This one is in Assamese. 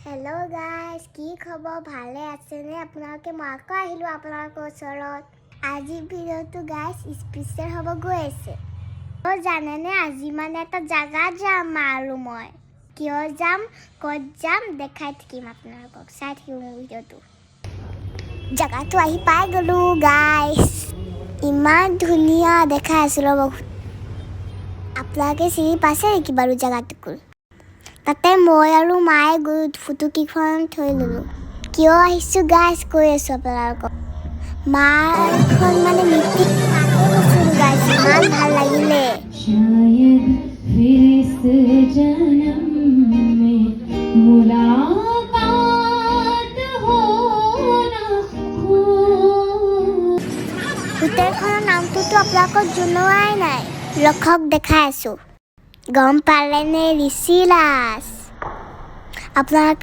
হেল্ল' গাইজ, কি খবৰ? ভালে আছেনে আপোনালোকে? মই আকৌ আহিলোঁ আপোনালোকৰ ওচৰত। আজি ভিডিঅ'টো গাইজ স্পেচিয়েল হ'ব গৈ আছে। জানেনে আজি মানে এটা জাগা যাম আৰু মই কিয় যাম, ক'ত যাম দেখাই থাকিম আপোনালোকক। চাই থাকিব মোৰ ভিডিঅ'টো। জাগাটো আহি পাই গ'লোঁ গাইজ। ইমান ধুনীয়া দেখাই আছোঁ ৰ'ব। আপোনালোকে চিনি পাইছে নেকি বাৰু জাগাটোকো? তাতে মই আৰু মায়ে গৈ ফটোকেইখন থৈ ল'লোঁ। কিয় আহিছোঁ গাইজ কৈ আছোঁ আপোনালোকক। মাখন মানে মিটিং তাতে গৈছিলোঁ গাইজ, ইমান ভাল লাগিলে। হোটেলখনৰ নামটোতো আপোনালোকক জনোৱাই নাই, ৰখক দেখাই আছোঁ। গম পালেনে? ঋষিৰাজ। আপোনালোকে